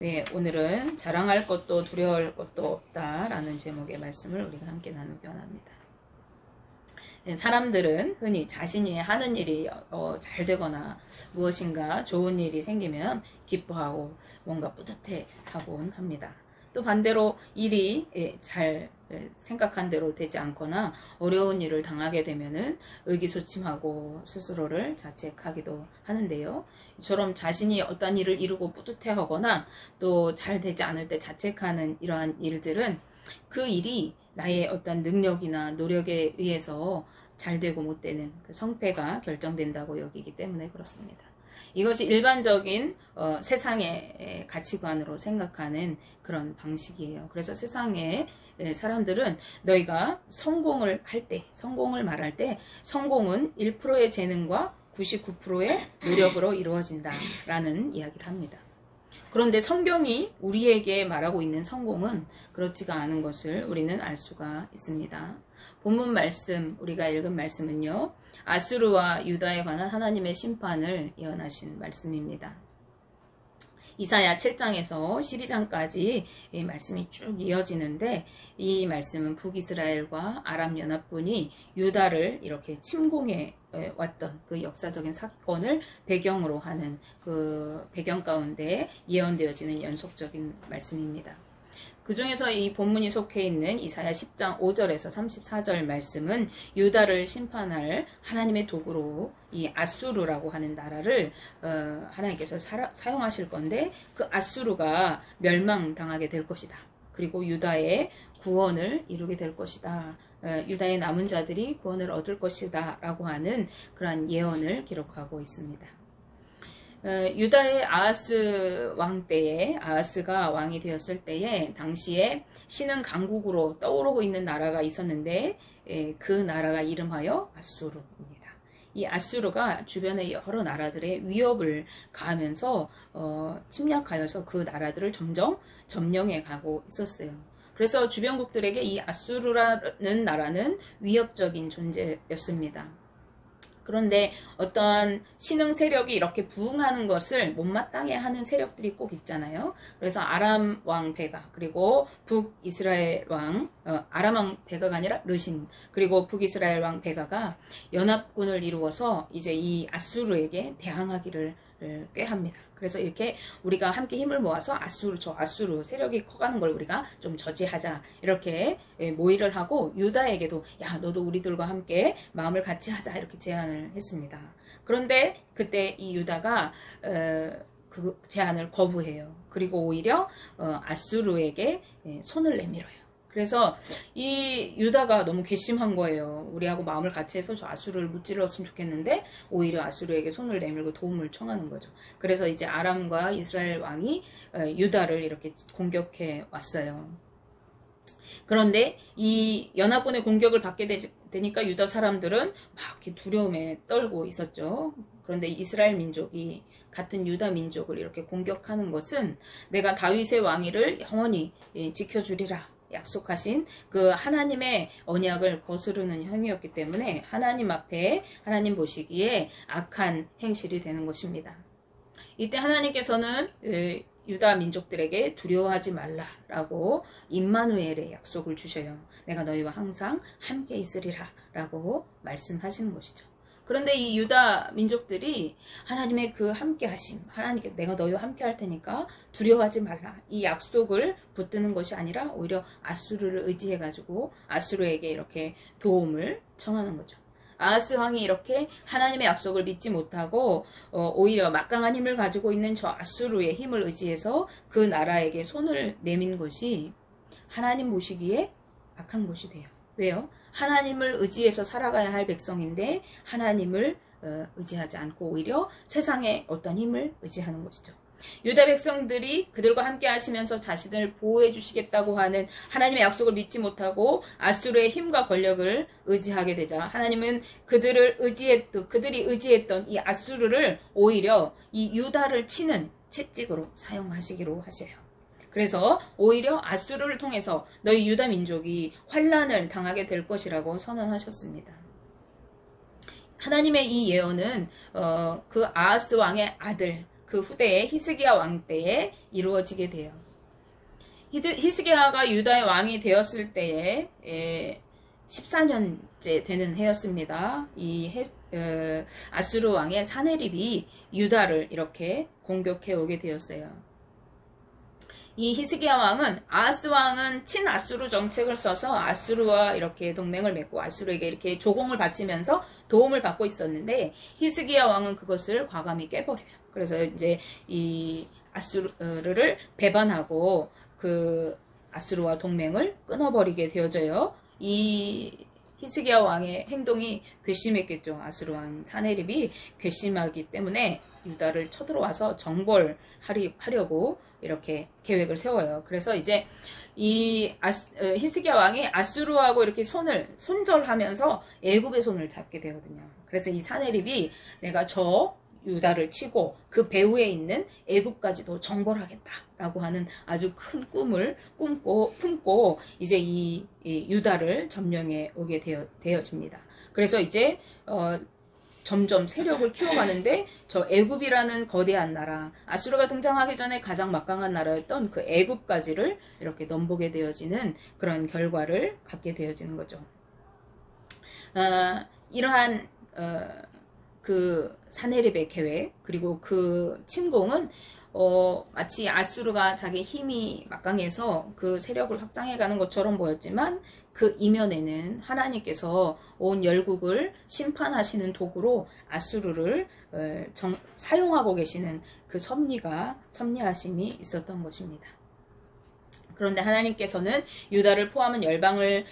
네, 오늘은 자랑할 것도 두려워할 것도 없다라는 제목의 말씀을 우리가 함께 나누기 원합니다. 네, 사람들은 흔히 자신이 하는 일이 잘 되거나 무엇인가 좋은 일이 생기면 기뻐하고 뭔가 뿌듯해하곤 합니다. 또 반대로 일이 잘 생각한 대로 되지 않거나 어려운 일을 당하게 되면은 의기소침하고 스스로를 자책하기도 하는데요. 이처럼 자신이 어떤 일을 이루고 뿌듯해하거나 또 잘 되지 않을 때 자책하는 이러한 일들은 그 일이 나의 어떤 능력이나 노력에 의해서 잘 되고 못 되는 그 성패가 결정된다고 여기기 때문에 그렇습니다. 이것이 일반적인 세상의 가치관으로 생각하는 그런 방식이에요. 그래서 세상의 사람들은 너희가 성공을 할 때, 성공을 말할 때 성공은 1%의 재능과 99%의 노력으로 이루어진다라는 이야기를 합니다. 그런데 성경이 우리에게 말하고 있는 성공은 그렇지가 않은 것을 우리는 알 수가 있습니다. 본문 말씀, 우리가 읽은 말씀은요, 아수르와 유다에 관한 하나님의 심판을 예언하신 말씀입니다. 이사야 7장에서 12장까지 이 말씀이 쭉 이어지는데, 이 말씀은 북이스라엘과 아람 연합군이 유다를 이렇게 침공해 왔던 그 역사적인 사건을 배경으로 하는 그 배경 가운데 예언되어지는 연속적인 말씀입니다. 그 중에서 이 본문이 속해 있는 이사야 10장 5절에서 34절 말씀은 유다를 심판할 하나님의 도구로 이 아수르라고 하는 나라를 하나님께서 사용하실 건데, 그 아수르가 멸망당하게 될 것이다. 그리고 유다의 구원을 이루게 될 것이다. 유다의 남은 자들이 구원을 얻을 것이다 라고 하는 그러한 예언을 기록하고 있습니다. 유다의 아하스 왕 때에, 아하스가 왕이 되었을 때에 당시에 신흥 강국으로 떠오르고 있는 나라가 있었는데, 그 나라가 이름하여 아수르입니다. 이 아수르가 주변의 여러 나라들의 위협을 가하면서 침략하여서 그 나라들을 점점 점령해 가고 있었어요. 그래서 주변국들에게 이 아수르라는 나라는 위협적인 존재였습니다. 그런데 어떠한 신흥 세력이 이렇게 부흥하는 것을 못마땅해 하는 세력들이 꼭 있잖아요. 그래서 아람 왕 베가, 그리고 북이스라엘 왕, 아람 왕 베가가 아니라 르신, 그리고 북이스라엘 왕 베가가 연합군을 이루어서 이제 이 아수르에게 대항하기를 꾀합니다. 그래서 이렇게 우리가 함께 힘을 모아서 저 아수르 세력이 커가는 걸 우리가 좀 저지하자, 이렇게 모의를 하고 유다에게도 야, 너도 우리들과 함께 마음을 같이 하자, 이렇게 제안을 했습니다. 그런데 그때 이 유다가 그 제안을 거부해요. 그리고 오히려 아수르에게 손을 내밀어요. 그래서 이 유다가 너무 괘씸한 거예요. 우리하고 마음을 같이 해서 저 아수르를 무찔렀으면 좋겠는데 오히려 아수르에게 손을 내밀고 도움을 청하는 거죠. 그래서 이제 아람과 이스라엘 왕이 유다를 이렇게 공격해 왔어요. 그런데 이 연합군의 공격을 받게 되니까 유다 사람들은 막 이렇게 두려움에 떨고 있었죠. 그런데 이스라엘 민족이 같은 유다 민족을 이렇게 공격하는 것은 내가 다윗의 왕위를 영원히 지켜주리라 약속하신 그 하나님의 언약을 거스르는 행위였기 때문에 하나님 앞에, 하나님 보시기에 악한 행실이 되는 것입니다. 이때 하나님께서는 유다 민족들에게 두려워하지 말라라고 임마누엘의 약속을 주셔요. 내가 너희와 항상 함께 있으리라 라고 말씀하시는 것이죠. 그런데 이 유다 민족들이 하나님의 그 함께 하심, 하나님께 내가 너희와 함께 할 테니까 두려워하지 말라, 이 약속을 붙드는 것이 아니라 오히려 아수르를 의지해 가지고 아수르에게 이렇게 도움을 청하는 거죠. 아하스 왕이 이렇게 하나님의 약속을 믿지 못하고 오히려 막강한 힘을 가지고 있는 저 아수르의 힘을 의지해서 그 나라에게 손을 내민 것이 하나님 보시기에 악한 것이 돼요. 왜요? 하나님을 의지해서 살아가야 할 백성인데 하나님을 의지하지 않고 오히려 세상의 어떤 힘을 의지하는 것이죠. 유다 백성들이 그들과 함께 하시면서 자신을 보호해 주시겠다고 하는 하나님의 약속을 믿지 못하고 아수르의 힘과 권력을 의지하게 되자 하나님은 그들이 의지했던 이 아수르를 오히려 이 유다를 치는 채찍으로 사용하시기로 하셔요. 그래서 오히려 아수르를 통해서 너희 유다 민족이 환난을 당하게 될 것이라고 선언하셨습니다. 하나님의 이 예언은 그 아하스 왕의 아들 그 후대에 히스기야 왕 때에 이루어지게 돼요. 히스기야가 유다의 왕이 되었을 때에 14년째 되는 해였습니다. 아수르 왕의 사네립이 유다를 이렇게 공격해 오게 되었어요. 이 히스기야 왕은 아하스 왕은 친아수르 정책을 써서 아수르와 이렇게 동맹을 맺고 아수르에게 이렇게 조공을 바치면서 도움을 받고 있었는데 히스기야 왕은 그것을 과감히 깨버려요. 그래서 이제 이 아수르를 배반하고 그 아수르와 동맹을 끊어버리게 되어져요. 이 히스기야 왕의 행동이 괘씸했겠죠. 아수르 왕 사네립이 괘씸하기 때문에 유다를 쳐들어와서 정벌하려고 이렇게 계획을 세워요. 그래서 이제 이 히스기야 왕이 아수르하고 이렇게 손절하면서 애굽의 손을 잡게 되거든요. 그래서 이 사네립이 내가 저 유다를 치고 그 배후에 있는 애굽까지도 정벌하겠다라고 하는 아주 큰 꿈을 품고 이제 이 유다를 점령해 오게 되어집니다. 그래서 이제 점점 세력을 키워가는데 저 애굽이라는 거대한 나라, 아수르가 등장하기 전에 가장 막강한 나라였던 그 애굽까지를 이렇게 넘보게 되어지는 그런 결과를 갖게 되어지는 거죠. 이러한 그 사네립의 계획 그리고 그 침공은 마치 아수르가 자기 힘이 막강해서 그 세력을 확장해가는 것처럼 보였지만 그 이면에는 하나님께서 온 열국을 심판하시는 도구로 아수르를 사용하고 계시는 그 섭리하심이 있었던 것입니다. 그런데 하나님께서는 유다를 포함한 열방을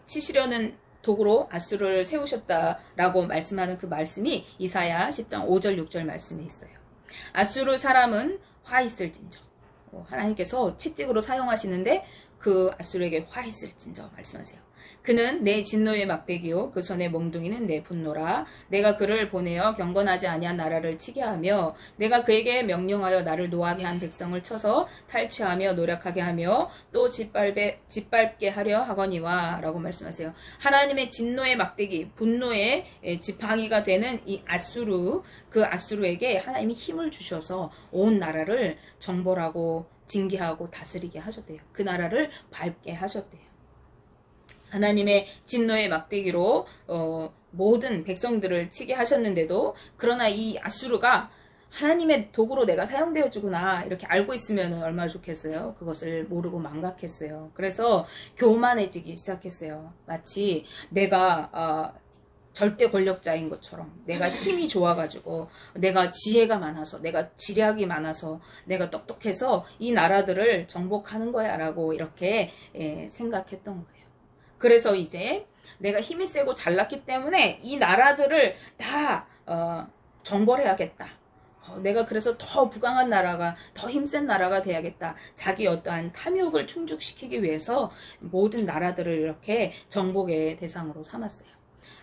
치시려는 도구로 아수르를 세우셨다라고 말씀하는 그 말씀이 이사야 10장 5절 6절 말씀에 있어요. 아수르 사람은 화 있을진저. 하나님께서 채찍으로 사용하시는데 그 아수르에게 화 있을진저 말씀하세요. 그는 내 진노의 막대기요 그 손의 몽둥이는 내 분노라. 내가 그를 보내어 경건하지 아니한 나라를 치게 하며 내가 그에게 명령하여 나를 노하게 한 백성을 쳐서 탈취하며 노력하게 하며 또 짓밟게 하려 하거니와 라고 말씀하세요. 하나님의 진노의 막대기 분노의 지팡이가 되는 이 그 아수르에게 하나님이 힘을 주셔서 온 나라를 정벌하고 징계하고 다스리게 하셨대요. 그 나라를 밟게 하셨대요. 하나님의 진노의 막대기로 모든 백성들을 치게 하셨는데도 그러나 이 아수르가 하나님의 도구로 내가 사용되어주구나 이렇게 알고 있으면 얼마나 좋겠어요. 그것을 모르고 망각했어요. 그래서 교만해지기 시작했어요. 마치 내가 절대 권력자인 것처럼 내가 힘이 좋아가지고 내가 지혜가 많아서 내가 지략이 많아서 내가 똑똑해서 이 나라들을 정복하는 거야 라고 이렇게 생각했던 거예요. 그래서 이제 내가 힘이 세고 잘났기 때문에 이 나라들을 다 정벌해야겠다. 내가 그래서 더 부강한 나라가 더 힘센 나라가 돼야겠다. 자기 어떠한 탐욕을 충족시키기 위해서 모든 나라들을 이렇게 정복의 대상으로 삼았어요.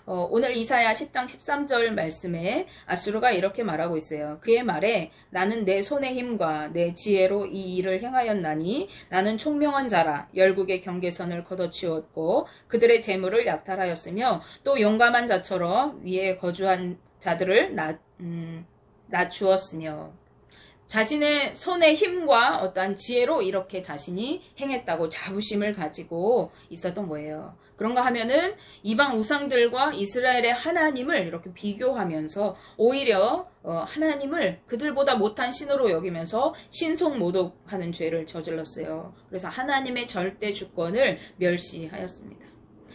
오늘 이사야 10장 13절 말씀에 아수르가 이렇게 말하고 있어요. 그의 말에 나는 내 손의 힘과 내 지혜로 이 일을 행하였나니 나는 총명한 자라 열국의 경계선을 걷어치웠고 그들의 재물을 약탈하였으며 또 용감한 자처럼 위에 거주한 자들을 낮추었으며 자신의 손의 힘과 어떠한 지혜로 이렇게 자신이 행했다고 자부심을 가지고 있었던 거예요. 그런가 하면은 이방 우상들과 이스라엘의 하나님을 이렇게 비교하면서 오히려 하나님을 그들보다 못한 신으로 여기면서 신속모독하는 죄를 저질렀어요. 그래서 하나님의 절대 주권을 멸시하였습니다.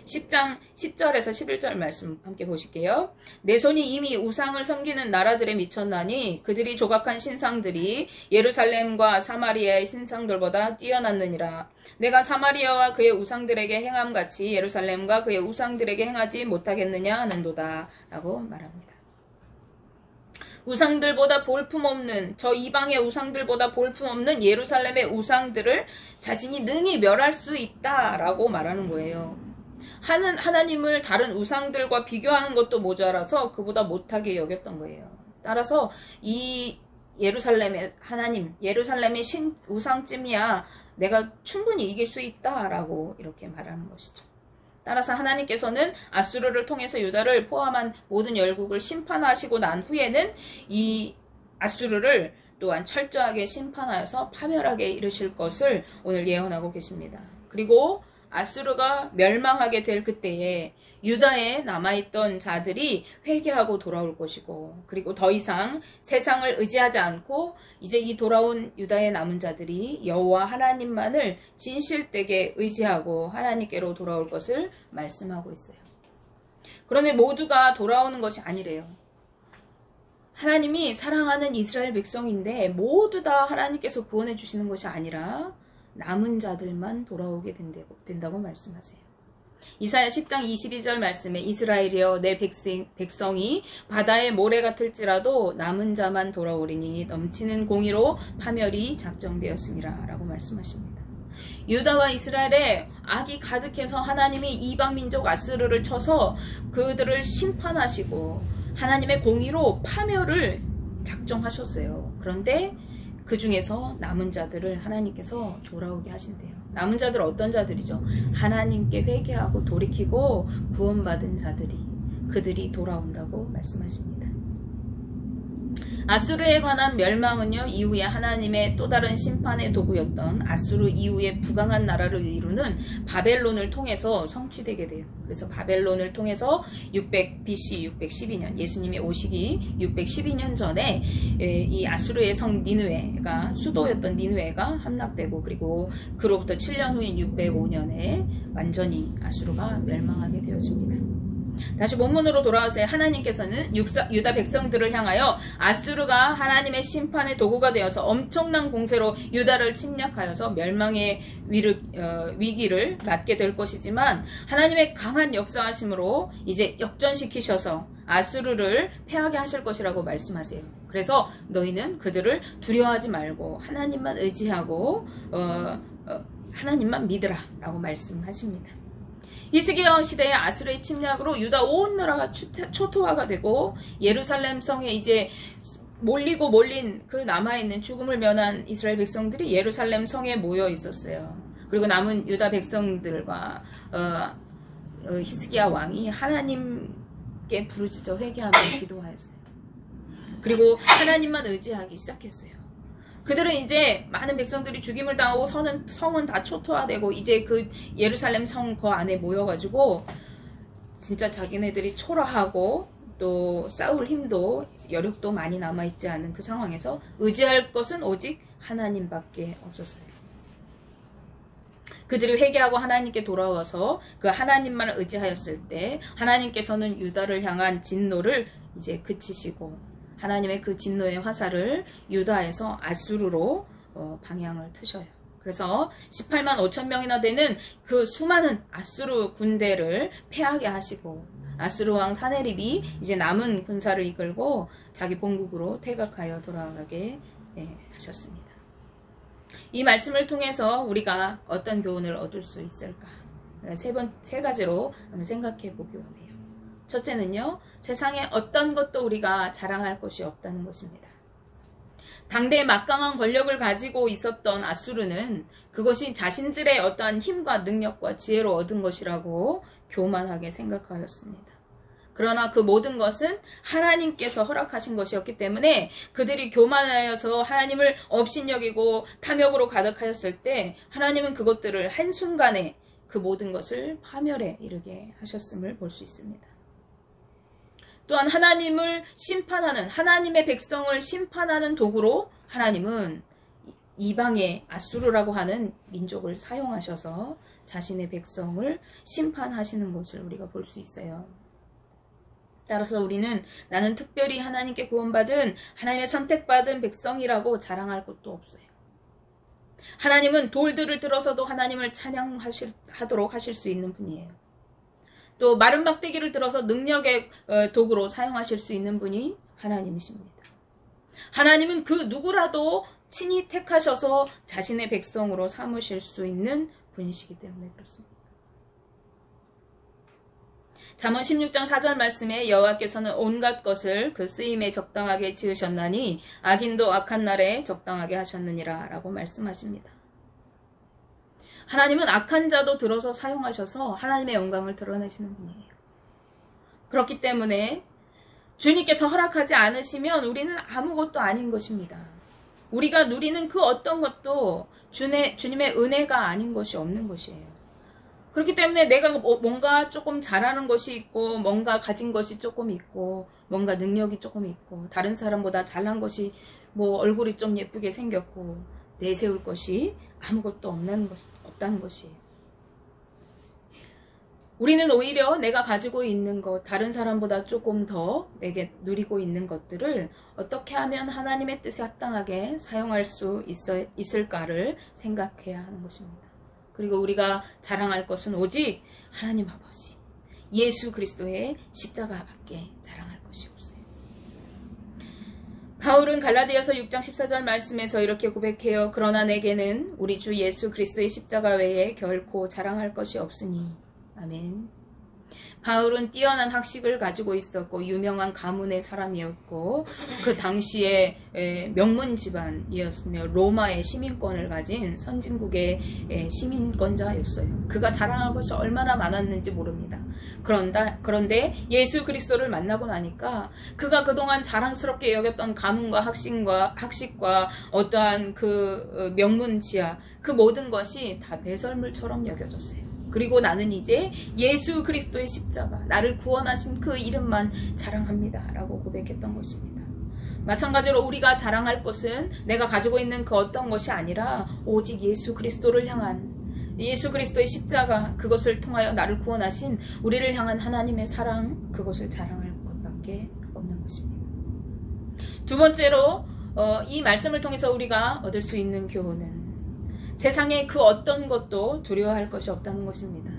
10장 10절에서 11절 말씀 함께 보실게요. 내 손이 이미 우상을 섬기는 나라들에 미쳤나니 그들이 조각한 신상들이 예루살렘과 사마리아의 신상들보다 뛰어났느니라. 내가 사마리아와 그의 우상들에게 행함같이 예루살렘과 그의 우상들에게 행하지 못하겠느냐 하는도다 라고 말합니다. 우상들보다 볼품없는 저 이방의 우상들보다 볼품없는 예루살렘의 우상들을 자신이 능히 멸할 수 있다라고 말하는 거예요. 하나님을 다른 우상들과 비교하는 것도 모자라서 그보다 못하게 여겼던 거예요. 따라서 이 예루살렘의 하나님, 예루살렘의 우상쯤이야 내가 충분히 이길 수 있다라고 이렇게 말하는 것이죠. 따라서 하나님께서는 아수르를 통해서 유다를 포함한 모든 열국을 심판하시고 난 후에는 이 아수르를 또한 철저하게 심판하여서 파멸하게 이르실 것을 오늘 예언하고 계십니다. 그리고 아수르가 멸망하게 될 그때에 유다에 남아있던 자들이 회개하고 돌아올 것이고, 그리고 더 이상 세상을 의지하지 않고 이제 이 돌아온 유다에 남은 자들이 여호와 하나님만을 진실되게 의지하고 하나님께로 돌아올 것을 말씀하고 있어요. 그런데 모두가 돌아오는 것이 아니래요. 하나님이 사랑하는 이스라엘 백성인데 모두 다 하나님께서 구원해 주시는 것이 아니라 남은 자들만 돌아오게 된다고 말씀하세요. 이사야 10장 22절 말씀에 이스라엘이여 내 백성이 바다의 모래 같을지라도 남은 자만 돌아오리니 넘치는 공의로 파멸이 작정되었습니다. 라고 말씀하십니다. 유다와 이스라엘에 악이 가득해서 하나님이 이방 민족 아스르를 쳐서 그들을 심판하시고 하나님의 공의로 파멸을 작정하셨어요. 그런데 그 중에서 남은 자들을 하나님께서 돌아오게 하신대요. 남은 자들 어떤 자들이죠? 하나님께 회개하고 돌이키고 구원받은 자들이, 그들이 돌아온다고 말씀하십니다. 아수르에 관한 멸망은요, 이후에 하나님의 또 다른 심판의 도구였던 아수르 이후에 부강한 나라를 이루는 바벨론을 통해서 성취되게 돼요. 그래서 바벨론을 통해서 BC 612년, 예수님이 오시기 612년 전에 이 아수르의 성 니느웨가, 수도였던 니느웨가 함락되고, 그리고 그로부터 7년 후인 605년에 완전히 아수르가 멸망하게 되어집니다. 다시 본문으로 돌아와서 하나님께서는 유다 백성들을 향하여 아수르가 하나님의 심판의 도구가 되어서 엄청난 공세로 유다를 침략하여서 멸망의 위기를 맞게 될 것이지만 하나님의 강한 역사하심으로 이제 역전시키셔서 아수르를 패하게 하실 것이라고 말씀하세요. 그래서 너희는 그들을 두려워하지 말고 하나님만 의지하고 하나님만 믿으라 라고 말씀하십니다. 히스기야 왕 시대의 아수르의 침략으로 유다 온 나라가 초토화가 되고 예루살렘 성에 이제 몰린 그 남아있는 죽음을 면한 이스라엘 백성들이 예루살렘 성에 모여 있었어요. 그리고 남은 유다 백성들과 히스기야 왕이 하나님께 부르짖어 회개하며 기도하였어요. 그리고 하나님만 의지하기 시작했어요. 그들은 이제 많은 백성들이 죽임을 당하고 성은 다 초토화되고 이제 그 예루살렘 성 그 안에 모여가지고 진짜 자기네들이 초라하고 또 싸울 힘도 여력도 많이 남아있지 않은 그 상황에서 의지할 것은 오직 하나님밖에 없었어요. 그들이 회개하고 하나님께 돌아와서 그 하나님만을 의지하였을 때 하나님께서는 유다를 향한 진노를 이제 그치시고 하나님의 그 진노의 화살을 유다에서 아수르로 방향을 트셔요. 그래서 18만 5천 명이나 되는 그 수많은 아수르 군대를 패하게 하시고 아수르 왕 사네립이 이제 남은 군사를 이끌고 자기 본국으로 퇴각하여 돌아가게 하셨습니다. 이 말씀을 통해서 우리가 어떤 교훈을 얻을 수 있을까? 세 가지로 한번 생각해 보기 원해요. 첫째는요, 세상에 어떤 것도 우리가 자랑할 것이 없다는 것입니다. 당대의 막강한 권력을 가지고 있었던 아수르는 그것이 자신들의 어떠한 힘과 능력과 지혜로 얻은 것이라고 교만하게 생각하였습니다. 그러나 그 모든 것은 하나님께서 허락하신 것이었기 때문에 그들이 교만하여서 하나님을 업신여기고 탐욕으로 가득하였을 때 하나님은 그것들을 한순간에 그 모든 것을 파멸에 이르게 하셨음을 볼 수 있습니다. 또한 하나님을 심판하는, 하나님의 백성을 심판하는 도구로 하나님은 이방의 아수르라고 하는 민족을 사용하셔서 자신의 백성을 심판하시는 것을 우리가 볼 수 있어요. 따라서 우리는 나는 특별히 하나님께 구원받은 하나님의 선택받은 백성이라고 자랑할 것도 없어요. 하나님은 돌들을 들어서도 하나님을 찬양하도록 하실 수 있는 분이에요. 또 마른 막대기를 들어서 능력의 도구로 사용하실 수 있는 분이 하나님이십니다. 하나님은 그 누구라도 친히 택하셔서 자신의 백성으로 삼으실 수 있는 분이시기 때문에 그렇습니다. 잠언 16장 4절 말씀에 여호와께서는 온갖 것을 그 쓰임에 적당하게 지으셨나니 악인도 악한 날에 적당하게 하셨느니라 라고 말씀하십니다. 하나님은 악한 자도 들어서 사용하셔서 하나님의 영광을 드러내시는 분이에요. 그렇기 때문에 주님께서 허락하지 않으시면 우리는 아무것도 아닌 것입니다. 우리가 누리는 그 어떤 것도 주님의 은혜가 아닌 것이 없는 것이에요. 그렇기 때문에 내가 뭔가 조금 잘하는 것이 있고, 뭔가 가진 것이 조금 있고, 뭔가 능력이 조금 있고, 다른 사람보다 잘난 것이 뭐 얼굴이 좀 예쁘게 생겼고, 내세울 것이 아무것도 없다는 것이에요. 우리는 오히려 내가 가지고 있는 것, 다른 사람보다 조금 더 내게 누리고 있는 것들을 어떻게 하면 하나님의 뜻에 합당하게 사용할 수 있을까를 생각해야 하는 것입니다. 그리고 우리가 자랑할 것은 오직 하나님 아버지, 예수 그리스도의 십자가밖에 자랑할 것이 없어요. 바울은 갈라디아서 6장 14절 말씀에서 이렇게 고백해요. 그러나 내게는 우리 주 예수 그리스도의 십자가 외에 결코 자랑할 것이 없으니. 아멘. 바울은 뛰어난 학식을 가지고 있었고 유명한 가문의 사람이었고 그 당시에 명문 집안이었으며 로마의 시민권을 가진 선진국의 시민권자였어요. 그가 자랑할 것이 얼마나 많았는지 모릅니다. 그런데 예수 그리스도를 만나고 나니까 그가 그동안 자랑스럽게 여겼던 가문과 학식과 어떠한 그 명문 지하, 그 모든 것이 다 배설물처럼 여겨졌어요. 그리고 나는 이제 예수 그리스도의 십자가, 나를 구원하신 그 이름만 자랑합니다 라고 고백했던 것입니다. 마찬가지로 우리가 자랑할 것은 내가 가지고 있는 그 어떤 것이 아니라 오직 예수 그리스도를 향한, 예수 그리스도의 십자가, 그것을 통하여 나를 구원하신 우리를 향한 하나님의 사랑, 그것을 자랑할 것밖에 없는 것입니다. 두 번째로 이 말씀을 통해서 우리가 얻을 수 있는 교훈은 세상의 그 어떤 것도 두려워할 것이 없다는 것입니다.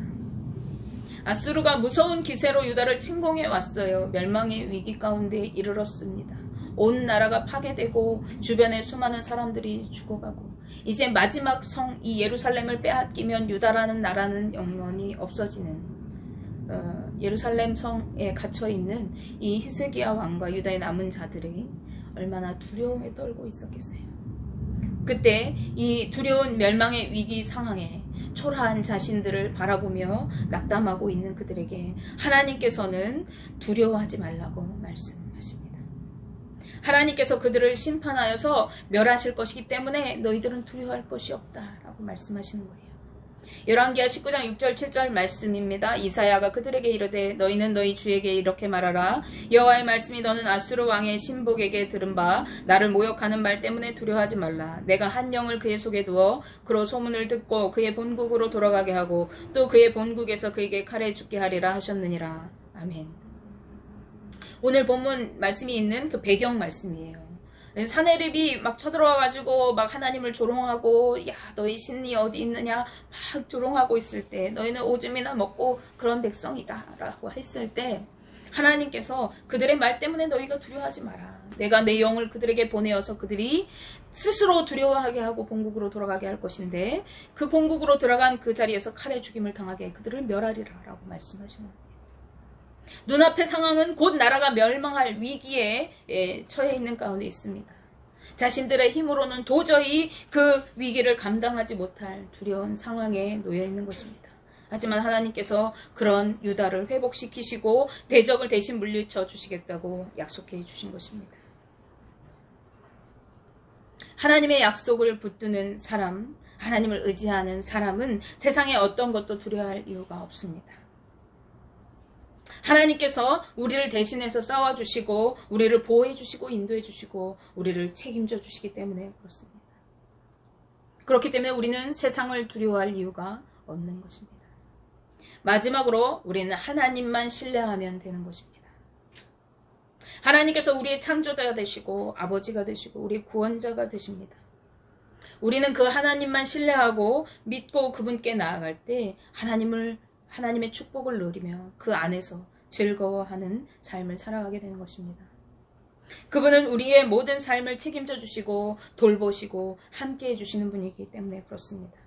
아수르가 무서운 기세로 유다를 침공해 왔어요. 멸망의 위기 가운데 이르렀습니다. 온 나라가 파괴되고 주변에 수많은 사람들이 죽어가고 이제 마지막 성 이 예루살렘을 빼앗기면 유다라는 나라는 영원히 없어지는 예루살렘 성에 갇혀있는 이 히스기야 왕과 유다의 남은 자들이 얼마나 두려움에 떨고 있었겠어요. 그때 이 두려운 멸망의 위기 상황에 초라한 자신들을 바라보며 낙담하고 있는 그들에게 하나님께서는 두려워하지 말라고 말씀하십니다. 하나님께서 그들을 심판하여서 멸하실 것이기 때문에 너희들은 두려워할 것이 없다라고 말씀하시는 거예요. 열왕기하 19장 6절 7절 말씀입니다. 이사야가 그들에게 이르되 너희는 너희 주에게 이렇게 말하라. 여호와의 말씀이 너는 아수르 왕의 신복에게 들은 바 나를 모욕하는 말 때문에 두려워하지 말라. 내가 한 영을 그의 속에 두어 그로 소문을 듣고 그의 본국으로 돌아가게 하고 또 그의 본국에서 그에게 칼에 죽게 하리라 하셨느니라. 아멘. 오늘 본문 말씀이 있는 그 배경 말씀이에요. 사내립이 막 쳐들어와가지고 막 하나님을 조롱하고 야 너희 신이 어디 있느냐 막 조롱하고 있을 때 너희는 오줌이나 먹고 그런 백성이다 라고 했을 때 하나님께서 그들의 말 때문에 너희가 두려워하지 마라. 내가 내 영을 그들에게 보내어서 그들이 스스로 두려워하게 하고 본국으로 돌아가게 할 것인데 그 본국으로 들어간 그 자리에서 칼에 죽임을 당하게 그들을 멸하리라 라고 말씀하시는 거예요. 눈앞의 상황은 곧 나라가 멸망할 위기에 처해 있는 가운데 있습니다. 자신들의 힘으로는 도저히 그 위기를 감당하지 못할 두려운 상황에 놓여 있는 것입니다. 하지만 하나님께서 그런 유다를 회복시키시고 대적을 대신 물리쳐 주시겠다고 약속해 주신 것입니다. 하나님의 약속을 붙드는 사람, 하나님을 의지하는 사람은 세상의 어떤 것도 두려워할 이유가 없습니다. 하나님께서 우리를 대신해서 싸워주시고 우리를 보호해주시고 인도해주시고 우리를 책임져 주시기 때문에 그렇습니다. 그렇기 때문에 우리는 세상을 두려워할 이유가 없는 것입니다. 마지막으로 우리는 하나님만 신뢰하면 되는 것입니다. 하나님께서 우리의 창조자가 되시고 아버지가 되시고 우리의 구원자가 되십니다. 우리는 그 하나님만 신뢰하고 믿고 그분께 나아갈 때 하나님의 축복을 누리며 그 안에서 즐거워하는 삶을 살아가게 되는 것입니다. 그분은 우리의 모든 삶을 책임져 주시고 돌보시고 함께 해주시는 분이기 때문에 그렇습니다.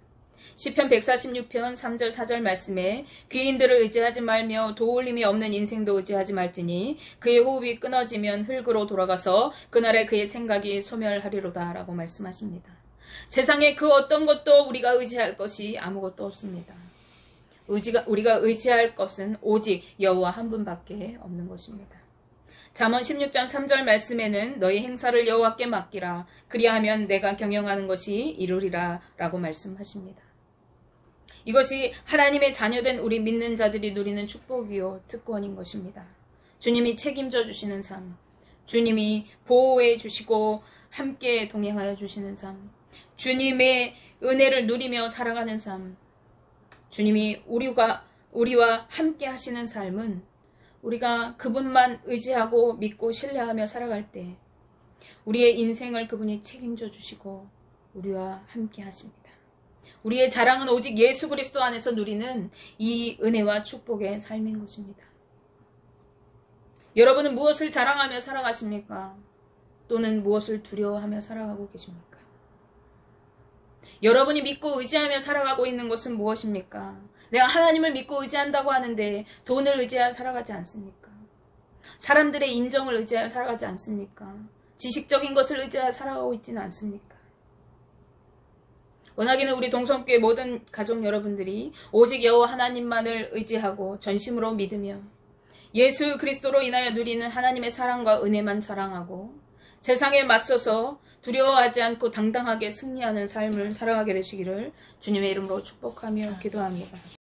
시편 146편 3절 4절 말씀에 귀인들을 의지하지 말며 도울림이 없는 인생도 의지하지 말지니 그의 호흡이 끊어지면 흙으로 돌아가서 그날에 그의 생각이 소멸하리로다 라고 말씀하십니다. 세상에 그 어떤 것도 우리가 의지할 것이 아무것도 없습니다. 우리가 의지할 것은 오직 여호와 한 분밖에 없는 것입니다. 잠언 16장 3절 말씀에는 너희 행사를 여호와께 맡기라. 그리하면 내가 경영하는 것이 이루리라 라고 말씀하십니다. 이것이 하나님의 자녀된 우리 믿는 자들이 누리는 축복이요 특권인 것입니다. 주님이 책임져 주시는 삶, 주님이 보호해 주시고 함께 동행하여 주시는 삶, 주님의 은혜를 누리며 살아가는 삶, 주님이 우리와 함께 하시는 삶은 우리가 그분만 의지하고 믿고 신뢰하며 살아갈 때 우리의 인생을 그분이 책임져 주시고 우리와 함께 하십니다. 우리의 자랑은 오직 예수 그리스도 안에서 누리는 이 은혜와 축복의 삶인 것입니다. 여러분은 무엇을 자랑하며 살아가십니까? 또는 무엇을 두려워하며 살아가고 계십니까? 여러분이 믿고 의지하며 살아가고 있는 것은 무엇입니까? 내가 하나님을 믿고 의지한다고 하는데 돈을 의지하여 살아가지 않습니까? 사람들의 인정을 의지하여 살아가지 않습니까? 지식적인 것을 의지하여 살아가고 있지는 않습니까? 원하기는 우리 동성교회 모든 가족 여러분들이 오직 여호와 하나님만을 의지하고 전심으로 믿으며 예수 그리스도로 인하여 누리는 하나님의 사랑과 은혜만 자랑하고 세상에 맞서서 두려워하지 않고 당당하게 승리하는 삶을 살아가게 되시기를 주님의 이름으로 축복하며 기도합니다.